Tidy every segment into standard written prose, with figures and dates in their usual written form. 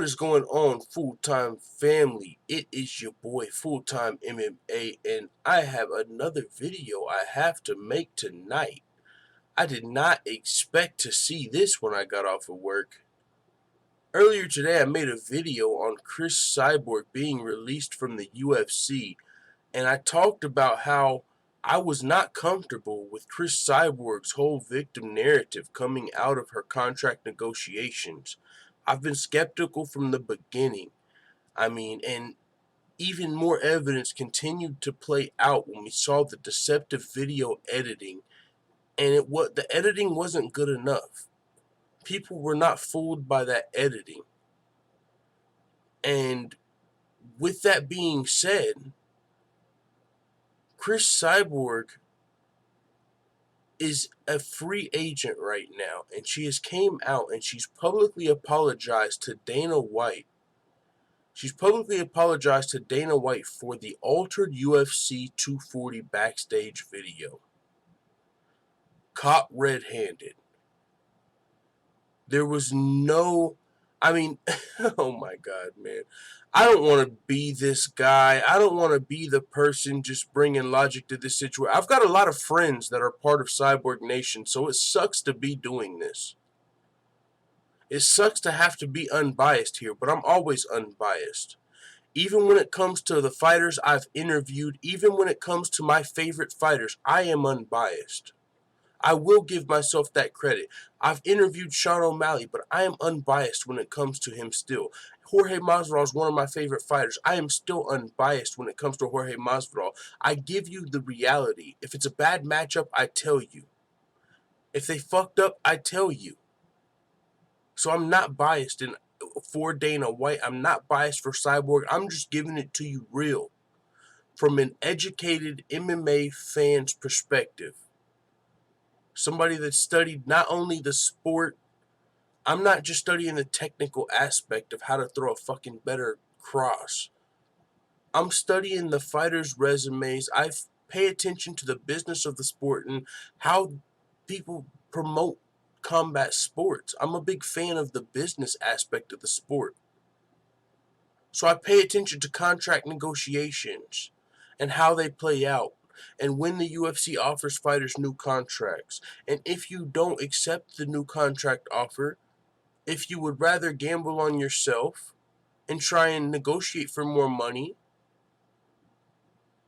What is going on, full-time family? It is your boy, Fulltime MMA, and I have another video I have to make tonight. I did not expect to see this when I got off of work. Earlier today, I made a video on Cris Cyborg being released from the UFC, and I talked about how I was not comfortable with Cris Cyborg's whole victim narrative coming out of her contract negotiations. I've been skeptical from the beginning. And even more evidence continued to play out when we saw the deceptive video editing, and the editing wasn't good enough. People were not fooled by that editing. And with that being said, Cris Cyborg is a free agent right now, and she has came out and she's publicly apologized to Dana White. She's publicly apologized to Dana White for the altered UFC 240 backstage video. Caught red-handed. There was no... oh my God, man. I don't want to be this guy. I don't want to be the person just bringing logic to this situation. I've got a lot of friends that are part of Cyborg Nation, so it sucks to be doing this. It sucks to have to be unbiased here, but I'm always unbiased. Even when it comes to the fighters I've interviewed, even when it comes to my favorite fighters, I am unbiased. I will give myself that credit. I've interviewed Sean O'Malley, but I am unbiased when it comes to him still. Jorge Masvidal is one of my favorite fighters. I am still unbiased when it comes to Jorge Masvidal. I give you the reality. If it's a bad matchup, I tell you. If they fucked up, I tell you. So I'm not biased for Dana White. I'm not biased for Cyborg. I'm just giving it to you real. From an educated MMA fan's perspective. Somebody that studied not only the sport, I'm not just studying the technical aspect of how to throw a fucking better cross. I'm studying the fighters' resumes. I pay attention to the business of the sport and how people promote combat sports. I'm a big fan of the business aspect of the sport. So I pay attention to contract negotiations and how they play out. And when the UFC offers fighters new contracts. And if you don't accept the new contract offer, if you would rather gamble on yourself and try and negotiate for more money,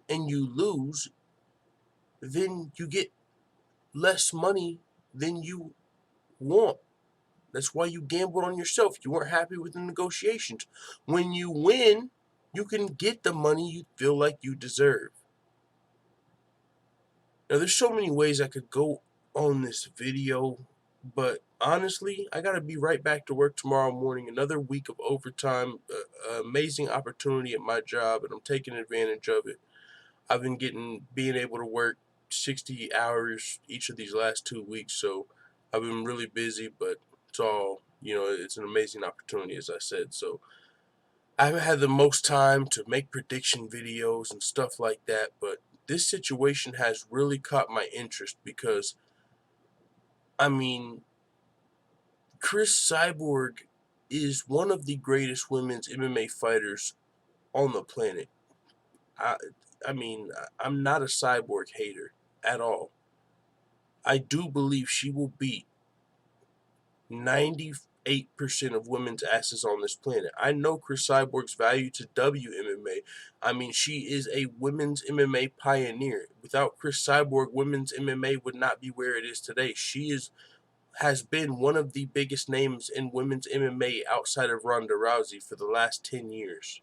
and you lose, then you get less money than you want. That's why you gambled on yourself. You weren't happy with the negotiations. When you win, you can get the money you feel like you deserve. Now, there's so many ways I could go on this video, but honestly, I got to be right back to work tomorrow morning. Another week of overtime, amazing opportunity at my job, and I'm taking advantage of it. I've been being able to work 60 hours each of these last 2 weeks, so I've been really busy, but it's all, it's an amazing opportunity, as I said. So I haven't had the most time to make prediction videos and stuff like that, but this situation has really caught my interest because, Cris Cyborg is one of the greatest women's MMA fighters on the planet. I'm not a Cyborg hater at all. I do believe she will beat 98% of women's asses on this planet. I know Cris Cyborg's value to WMMA. She is a women's MMA pioneer. Without Cris Cyborg, women's MMA would not be where it is today. She has been one of the biggest names in women's MMA outside of Ronda Rousey for the last 10 years.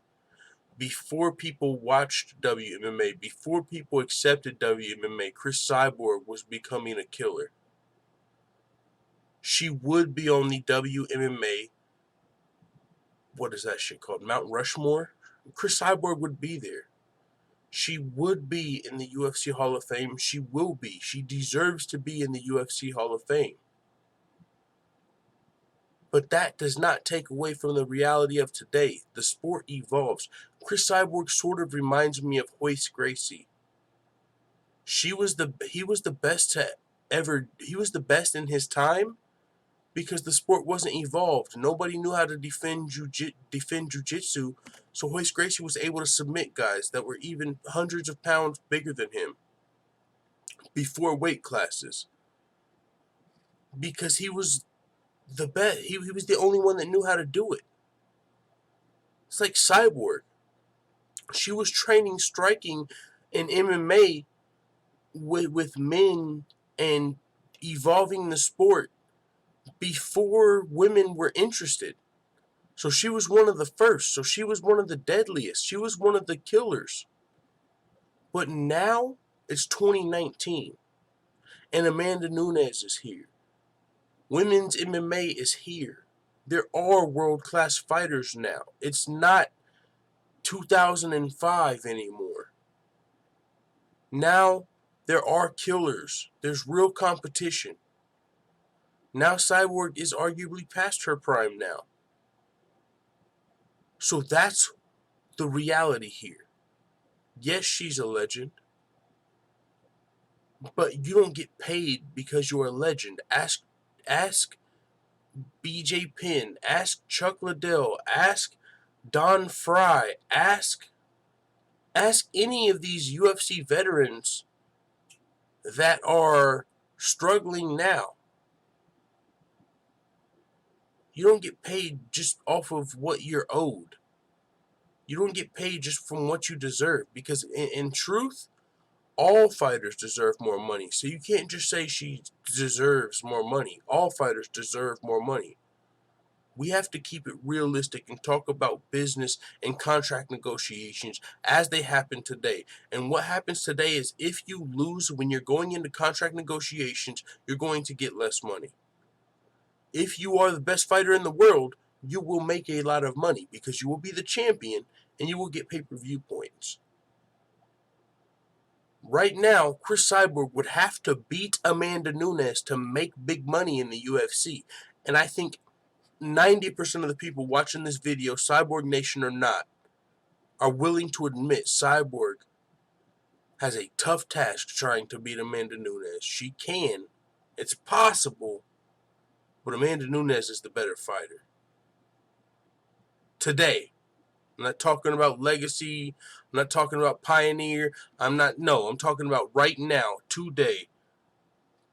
Before people watched WMMA, before people accepted WMMA, Cris Cyborg was becoming a killer. She would be on the WMMA, what is that shit called, Mount Rushmore? Cris Cyborg would be there. She would be in the UFC Hall of Fame. She will be. She deserves to be in the UFC Hall of Fame. But that does not take away from the reality of today. The sport evolves. Cris Cyborg sort of reminds me of Royce Gracie. He was the best in his time, because the sport wasn't evolved. Nobody knew how to defend jiu-jitsu, so Royce Gracie was able to submit guys that were even hundreds of pounds bigger than him before weight classes, because he was the best. He was the only one that knew how to do it. It's like Cyborg. She was training striking in MMA with men and evolving the sport before women were interested. So she was one of the first. So she was one of the deadliest. She was one of the killers. But now it's 2019 and Amanda Nunes is here. Women's MMA is here. There are world-class fighters now. It's not 2005 anymore. Now there are killers. There's real competition. Now Cyborg is arguably past her prime now. So that's the reality here. Yes, she's a legend, but you don't get paid because you're a legend. Ask BJ Penn, ask Chuck Liddell, ask Don Fry, ask any of these UFC veterans that are struggling now. You don't get paid just off of what you're owed. You don't get paid just from what you deserve, because in truth, all fighters deserve more money. So you can't just say she deserves more money. All fighters deserve more money. We have to keep it realistic and talk about business and contract negotiations as they happen today. And what happens today is, if you lose when you're going into contract negotiations, you're going to get less money. If you are the best fighter in the world, you will make a lot of money because you will be the champion and you will get pay-per-view points. Right now, Cris Cyborg would have to beat Amanda Nunes to make big money in the UFC. And I think 90% of the people watching this video, Cyborg Nation or not, are willing to admit Cyborg has a tough task trying to beat Amanda Nunes. She can. It's possible. But Amanda Nunes is the better fighter. Today. I'm not talking about legacy. I'm not talking about pioneer. I'm talking about right now, today.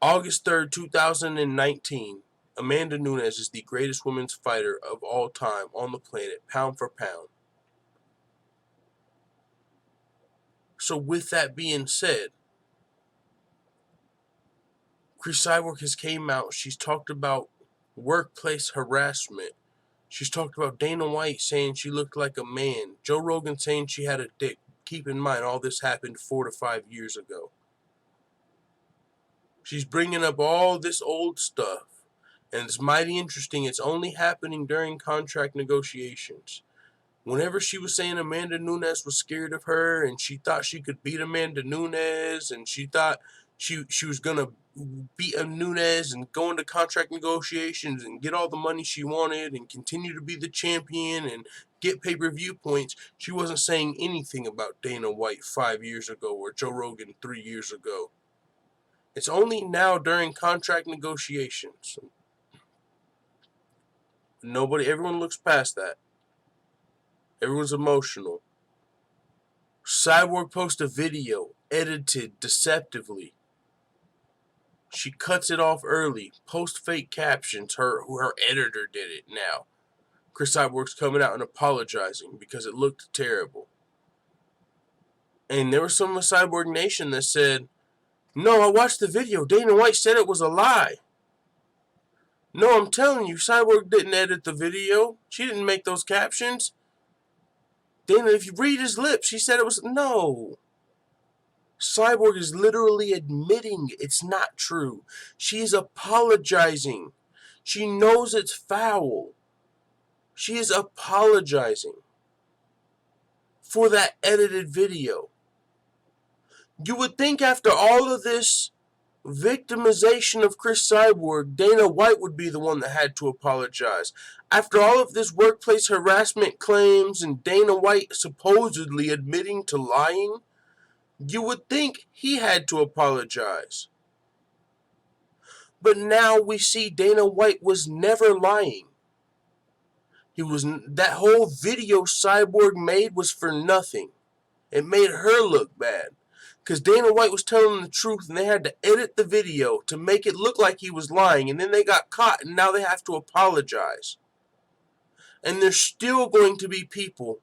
August 3rd, 2019. Amanda Nunes is the greatest women's fighter of all time on the planet, pound for pound. So with that being said, Cris Cyborg has came out. She's talked about workplace harassment. She's talked about Dana White saying she looked like a man. Joe Rogan saying she had a dick. Keep in mind, all this happened 4 to 5 years ago. She's bringing up all this old stuff. And it's mighty interesting. It's only happening during contract negotiations. Whenever she was saying Amanda Nunes was scared of her and she thought she could beat Amanda Nunes and she thought she was going to beat Nunes and go into contract negotiations and get all the money she wanted and continue to be the champion and get pay-per-view points, she wasn't saying anything about Dana White 5 years ago or Joe Rogan 3 years ago. It's only now during contract negotiations. Everyone looks past that. Everyone's emotional. Cyborg posts a video, edited deceptively. She cuts it off early, posts fake captions. Her editor did it now. Cris Cyborg's coming out and apologizing because it looked terrible. And there was some of Cyborg Nation that said, no, I watched the video. Dana White said it was a lie. No, I'm telling you, Cyborg didn't edit the video. She didn't make those captions. Dana, if you read his lips, he said it was... No. Cyborg is literally admitting it's not true. She is apologizing. She knows it's foul. She is apologizing for that edited video. You would think after all of this victimization of Cris Cyborg, Dana White would be the one that had to apologize. After all of this workplace harassment claims and Dana White supposedly admitting to lying, you would think he had to apologize. But now we see Dana White was never lying. That whole video Cyborg made was for nothing. It made her look bad. Because Dana White was telling the truth and they had to edit the video to make it look like he was lying. And then they got caught and now they have to apologize. And there's still going to be people.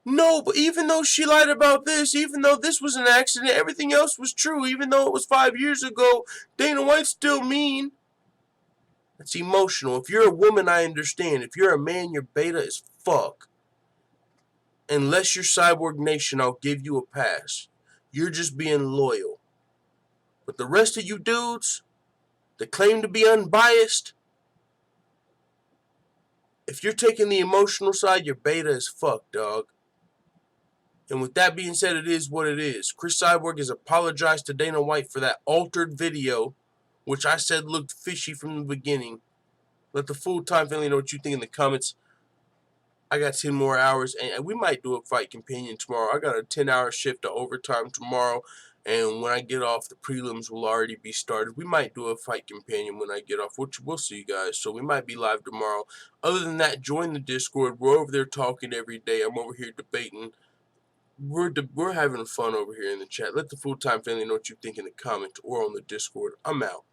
No, but even though she lied about this, even though this was an accident, everything else was true, even though it was 5 years ago, Dana White's still mean. That's emotional. If you're a woman, I understand. If you're a man, you're beta as fuck. Unless you're Cyborg Nation, I'll give you a pass. You're just being loyal. But the rest of you dudes that claim to be unbiased, if you're taking the emotional side, you're beta as fuck, dog. And with that being said, it is what it is. Cris Cyborg has apologized to Dana White for that altered video, which I said looked fishy from the beginning. Let the full-time family know what you think in the comments. I got 10 more hours, and we might do a fight companion tomorrow. I got a 10-hour shift to overtime tomorrow, and when I get off, the prelims will already be started. We might do a fight companion when I get off, which we'll see, guys. So we might be live tomorrow. Other than that, join the Discord. We're over there talking every day. I'm over here debating. We're having fun over here in the chat. Let the full-time family know what you think in the comments or on the Discord. I'm out.